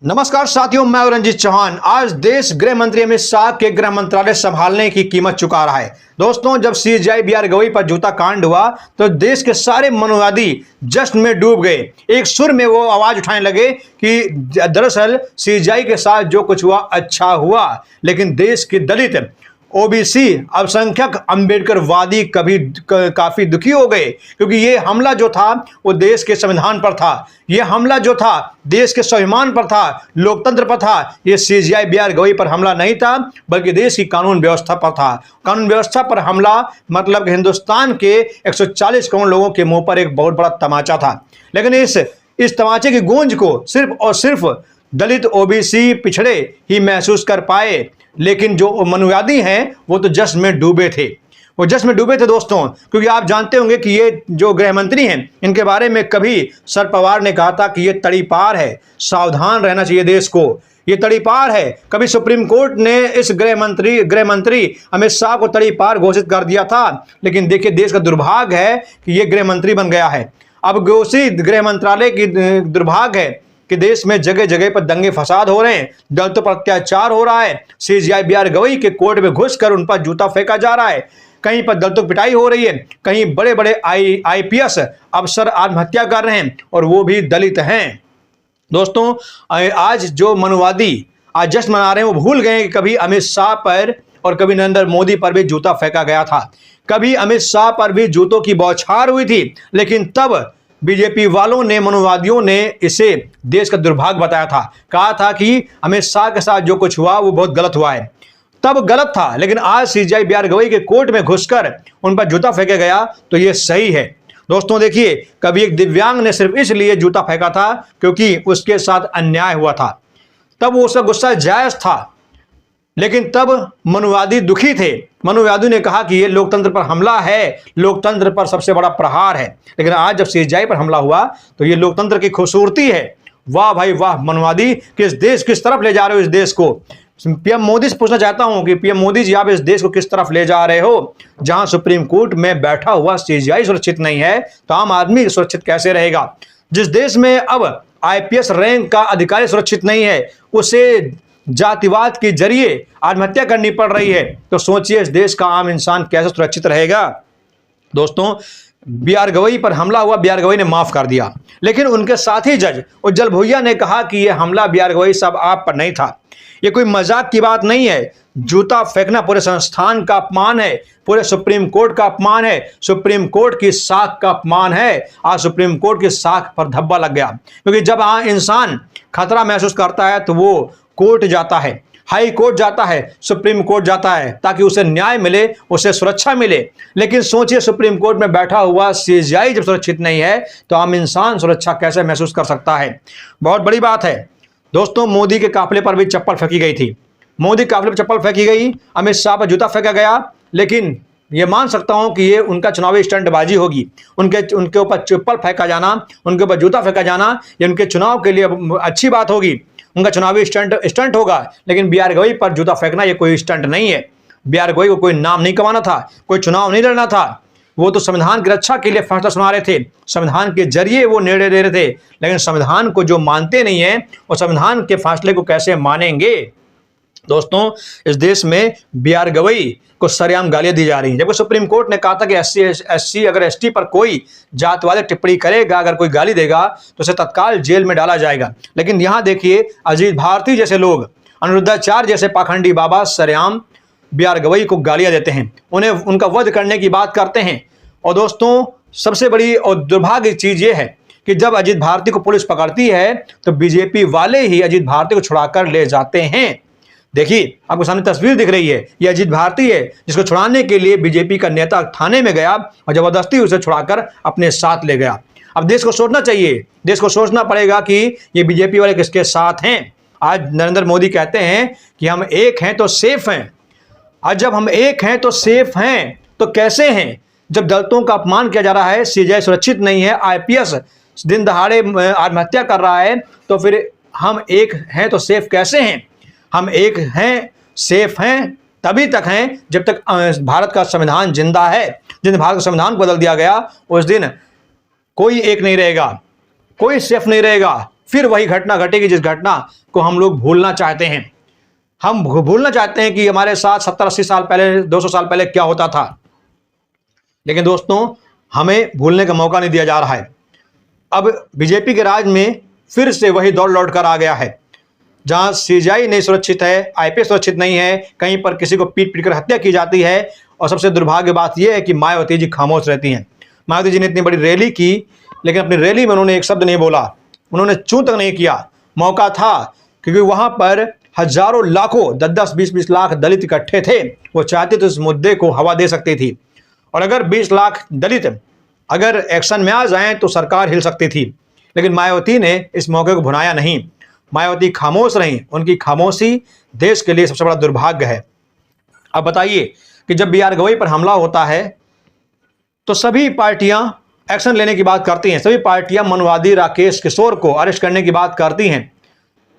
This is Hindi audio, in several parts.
नमस्कार साथियों, मैं हूं रंजीत चौहान। आज देश गृह मंत्री अमित शाह के गृह मंत्रालय संभालने की कीमत चुका रहा है। दोस्तों, जब सीजेआई बीआर गवई पर जूता कांड हुआ तो देश के सारे मनोवादी जश्न में डूब गए। एक सुर में वो आवाज उठाने लगे कि दरअसल सीजेआई के साथ जो कुछ हुआ अच्छा हुआ, लेकिन देश के दलित, ओबीसी, अल्पसंख्यक, अंबेडकरवादी काफी दुखी हो गए, क्योंकि ये हमला जो था वो देश के संविधान पर था। ये हमला जो था देश के स्वाभिमान पर था, लोकतंत्र पर था। ये सीजेआई बीआर गवई पर हमला नहीं था, बल्कि देश की कानून व्यवस्था पर था। कानून व्यवस्था पर हमला मतलब हिंदुस्तान के 140 करोड़ लोगों के मुंह पर एक बहुत बड़ा तमाचा था। लेकिन इस तमाचे की गूंज को सिर्फ और सिर्फ दलित, ओबीसी, पिछड़े ही महसूस कर पाए। लेकिन जो मनुवादी हैं वो तो जश्न में डूबे थे। वो जश्न में डूबे थे दोस्तों, क्योंकि आप जानते होंगे कि ये जो गृह मंत्री हैं, इनके बारे में कभी शरद पवार ने कहा था कि ये तड़ीपार है, सावधान रहना चाहिए देश को, ये तड़ीपार है। कभी सुप्रीम कोर्ट ने इस गृह मंत्री अमित शाह को तड़ीपार घोषित कर दिया था। लेकिन देखिए, देश का दुर्भाग्य है कि ये गृह मंत्री बन गया है। अब घोषित गृह मंत्रालय की दुर्भाग्य है कि देश में जगह जगह पर दंगे फसाद हो रहे हैं, दलितों पर अत्याचार हो रहा है। सीजेआई बीआर गवई के कोर्ट में घुसकर उन पर जूता फेंका जा रहा है। कहीं पर दलितों की पिटाई हो रही है, कहीं बड़े बड़े आईपीएस अफसर आत्महत्या कर रहे हैं, और वो भी दलित हैं। दोस्तों, आज जो मनुवादी आज जश्न मना रहे हैं, वो भूल गए कि कभी अमित शाह पर और कभी नरेंद्र मोदी पर भी जूता फेंका गया था। कभी अमित शाह पर भी जूतों की बौछार हुई थी, लेकिन तब बीजेपी वालों ने, मनोवादियों ने इसे देश का दुर्भाग्य बताया था। कहा था कि अमित शाह के साथ जो कुछ हुआ वो बहुत गलत हुआ है। तब गलत था, लेकिन आज सीजेआई बीआर गवई के कोर्ट में घुसकर उन पर जूता फेंका गया तो ये सही है। दोस्तों देखिए, कभी एक दिव्यांग ने सिर्फ इसलिए जूता फेंका था क्योंकि उसके साथ अन्याय हुआ था, तब वो उसका गुस्सा जायज था। लेकिन तब मनुवादी दुखी थे। मनुवादी ने कहा कि ये लोकतंत्र पर हमला है, लोकतंत्र पर सबसे बड़ा प्रहार है। लेकिन आज जब सीजेआई पर हमला हुआ तो ये लोकतंत्र की खूबसूरती है। वाह भाई वाह, मनुवादी किस तरफ ले जा रहे हो इस देश को। पीएम मोदी से पूछना चाहता हूं कि पीएम मोदी जी, आप इस देश को किस तरफ ले जा रहे हो? जहां सुप्रीम कोर्ट में बैठा हुआ सीजेआई सुरक्षित नहीं है तो आम आदमी सुरक्षित कैसे रहेगा? जिस देश में अब आईपीएस रैंक का अधिकारी सुरक्षित नहीं है, उसे जातिवाद के जरिए आत्महत्या करनी पड़ रही है, तो सोचिए इस देश का आम इंसान कैसे सुरक्षित रहेगा। दोस्तों, बीआर गवई पर हमला हुआ, बीआर गवई ने माफ कर दिया, लेकिन उनके साथी जज उज्जवल भुइयां ने कहा कि यह हमला बीआर गवई सब आप पर नहीं था। यह कोई मजाक की बात नहीं है। जूता फेंकना पूरे संस्थान का अपमान है, पूरे सुप्रीम कोर्ट का अपमान है, सुप्रीम कोर्ट की साख का अपमान है। आज सुप्रीम कोर्ट की साख पर धब्बा लग गया, क्योंकि जब इंसान खतरा महसूस करता है तो वो कोर्ट जाता है, हाई कोर्ट जाता है, सुप्रीम कोर्ट जाता है, ताकि उसे न्याय मिले, उसे सुरक्षा मिले। लेकिन सोचिए, सुप्रीम कोर्ट में बैठा हुआ सीजेआई जब सुरक्षित नहीं है तो आम इंसान सुरक्षा कैसे महसूस कर सकता है? बहुत बड़ी बात है। दोस्तों, मोदी के काफिले पर भी चप्पल फेंकी गई थी। मोदी काफिले पर चप्पल फेंकी गई, अमित शाह पर जूता फेंका गया। लेकिन ये मान सकता हूं कि ये उनका चुनावी स्टंटबाजी होगी। उनके ऊपर चप्पल फेंका जाना, उनके ऊपर जूता फेंका जाना, ये उनके चुनाव के लिए अच्छी बात होगी, उनका चुनावी स्टंट होगा। लेकिन बीआर गवई पर जूता फेंकना ये कोई स्टंट नहीं है। बीआर गवई को कोई नाम नहीं कमाना था, कोई चुनाव नहीं लड़ना था। वो तो संविधान की रक्षा के लिए फैसला सुना रहे थे, संविधान के जरिए वो निर्णय ले रहे थे। लेकिन संविधान को जो मानते नहीं है वो संविधान के फैसले को कैसे मानेंगे? दोस्तों, इस देश में बीआर गवई को सरेआम गालियां दी जा रही हैं, जबकि सुप्रीम कोर्ट ने कहा था कि एससी अगर एसटी पर कोई जातवादी टिप्पणी करेगा, अगर कोई गाली देगा तो उसे तत्काल जेल में डाला जाएगा। लेकिन यहां देखिए, अजीत भारती जैसे लोग, अनिरुद्धाचार्य जैसे पाखंडी बाबा सरेआम बीआर गवई को गालियां देते हैं, उन्हें उनका वध करने की बात करते हैं। और दोस्तों, सबसे बड़ी और दुर्भाग्य चीज ये है कि जब अजीत भारती को पुलिस पकड़ती है तो बीजेपी वाले ही अजीत भारती को छुड़ाकर ले जाते हैं। देखिए, आपको सामने तस्वीर दिख रही है, ये अजीत भारती है, जिसको छुड़ाने के लिए बीजेपी का नेता थाने में गया और जबरदस्ती उसे छुड़ाकर अपने साथ ले गया। अब देश को सोचना चाहिए, देश को सोचना पड़ेगा कि ये बीजेपी वाले किसके साथ हैं। आज नरेंद्र मोदी कहते हैं कि हम एक हैं तो सेफ हैं। आज जब हम एक हैं तो सेफ हैं तो कैसे हैं? जब दलितों का अपमान किया जा रहा है, सीजेआई सुरक्षित नहीं है, आईपीएस दिन दहाड़े आत्महत्या कर रहा है, तो फिर हम एक हैं तो सेफ कैसे हैं? हम एक हैं, सेफ हैं तभी तक हैं जब तक भारत का संविधान जिंदा है। जिस दिन भारत का संविधान बदल दिया गया, उस दिन कोई एक नहीं रहेगा, कोई सेफ नहीं रहेगा। फिर वही घटना घटेगी जिस घटना को हम लोग भूलना चाहते हैं। हम भूलना चाहते हैं कि हमारे साथ 70-80 साल पहले, 200 साल पहले क्या होता था। लेकिन दोस्तों, हमें भूलने का मौका नहीं दिया जा रहा है। अब बीजेपी के राज में फिर से वही दौड़ लौट कर आ गया है, जहां सीबीआई नहीं सुरक्षित है, आईपीएस सुरक्षित नहीं है, कहीं पर किसी को पीट पीट कर हत्या की जाती है। और सबसे दुर्भाग्य बात यह है कि मायावती जी खामोश रहती हैं। मायावती जी ने इतनी बड़ी रैली की, लेकिन अपनी रैली में उन्होंने एक शब्द नहीं बोला, उन्होंने चूं तक नहीं किया। मौका था, क्योंकि वहां पर हजारों लाखों 10-10, 20-20 लाख दलित इकट्ठे थे। वो चाहते तो इस मुद्दे को हवा दे सकती थी, और अगर 20 लाख दलित अगर एक्शन में आ जाएं तो सरकार हिल सकती थी। लेकिन मायावती ने इस मौके को भुनाया नहीं। मायावती खामोश रहीं। उनकी खामोशी देश के लिए सबसे बड़ा दुर्भाग्य है। अब बताइए कि जब बी आर गवई पर हमला होता है तो सभी पार्टियां एक्शन लेने की बात करती हैं। सभी पार्टियां मनुवादी राकेश किशोर को अरेस्ट करने की बात करती हैं।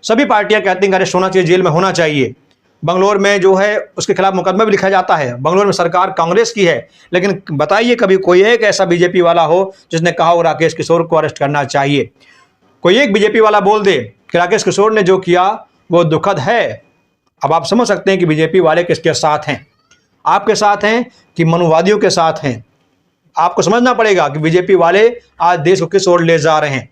सभी पार्टियां कहती हैं कि अरेस्ट होना चाहिए, जेल में होना चाहिए। बंगलोर में जो है उसके खिलाफ मुकदमा भी लिखा जाता है। बंगलोर में सरकार कांग्रेस की है। लेकिन बताइए कभी कोई एक ऐसा बीजेपी वाला हो जिसने कहा हो राकेश किशोर को अरेस्ट करना चाहिए? कोई एक बीजेपी वाला बोल दे कि राकेश किशोर ने जो किया वो दुखद है। अब आप समझ सकते हैं कि बीजेपी वाले किसके साथ हैं। आपके साथ हैं कि मनुवादियों के साथ हैं। आपको समझना पड़ेगा कि बीजेपी वाले आज देश को किस ओर ले जा रहे हैं।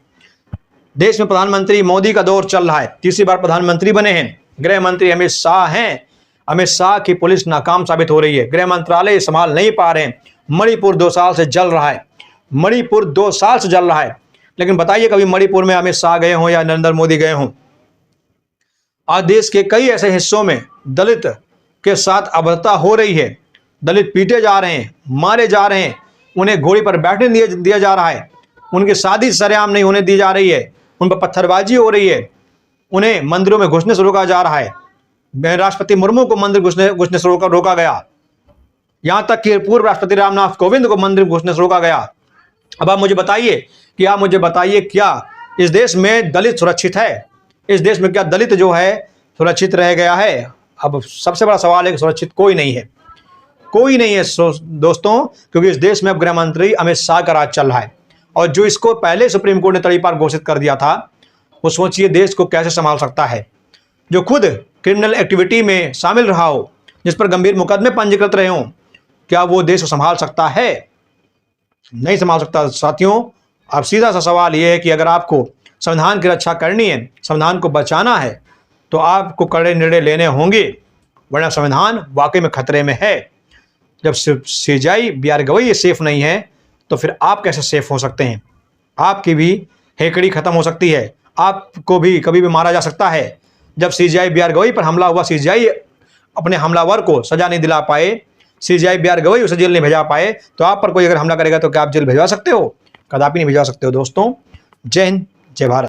देश में प्रधानमंत्री मोदी का दौर चल रहा है। तीसरी बार प्रधानमंत्री बने हैं। गृह मंत्री अमित शाह हैं। अमित शाह की पुलिस नाकाम साबित हो रही है। गृह मंत्रालय संभाल नहीं पा रहे हैं। मणिपुर 2 साल से जल रहा है। मणिपुर 2 साल से जल रहा है। लेकिन बताइए कभी मणिपुर में अमित शाह गए हों या नरेंद्र मोदी गए हों? आज देश के कई ऐसे हिस्सों में दलित के साथ अभद्रता हो रही है। दलित पीटे जा रहे हैं, मारे जा रहे हैं, उन्हें घोड़ी पर बैठने दिया जा रहा है, उनकी शादी सरेआम नहीं होने दी जा रही है, उन पर पत्थरबाजी हो रही है, उन्हें मंदिरों में घुसने से रोका जा रहा है। राष्ट्रपति मुर्मू को मंदिर घुसने से रोका गया। यहां तक कि पूर्व राष्ट्रपति रामनाथ कोविंद को मंदिर घुसने से रोका गया। अब आप मुझे बताइए क्या इस देश में दलित सुरक्षित है? इस देश में क्या दलित जो है सुरक्षित रह गया है? अब सबसे बड़ा सवाल है कि सुरक्षित कोई नहीं है। कोई नहीं है दोस्तों, क्योंकि इस देश में अब गृह मंत्री अमित शाह का राज चल रहा है। और जो इसको पहले सुप्रीम कोर्ट ने तड़ीपार घोषित कर दिया था, वो सोचिए देश को कैसे संभाल सकता है। जो खुद क्रिमिनल एक्टिविटी में शामिल रहा हो, जिस पर गंभीर मुकदमे पंजीकृत रहे हों, क्या वो देश को संभाल सकता है? नहीं संभाल सकता। साथियों, अब सीधा सा सवाल यह है कि अगर आपको संविधान की रक्षा करनी है, संविधान को बचाना है, तो आपको कड़े निर्णय लेने होंगे, वरना संविधान वाकई में खतरे में है। जब सीबीआई बी आर गवई सेफ नहीं है, तो फिर आप कैसे सेफ हो सकते हैं? आपकी भी हेकड़ी खत्म हो सकती है। आपको भी कभी भी मारा जा सकता है। जब सीबीआई बी आर गवई पर हमला हुआ, सीबीआई अपने हमलावर को सजा नहीं दिला पाए, सीबीआई बी आर गवई उसे जेल नहीं भेजा पाए, तो आप पर कोई अगर हमला करेगा तो क्या आप जेल भिजवा सकते हो? कदापि नहीं भिजवा सकते हो। दोस्तों, जय हिंद, जय भारत।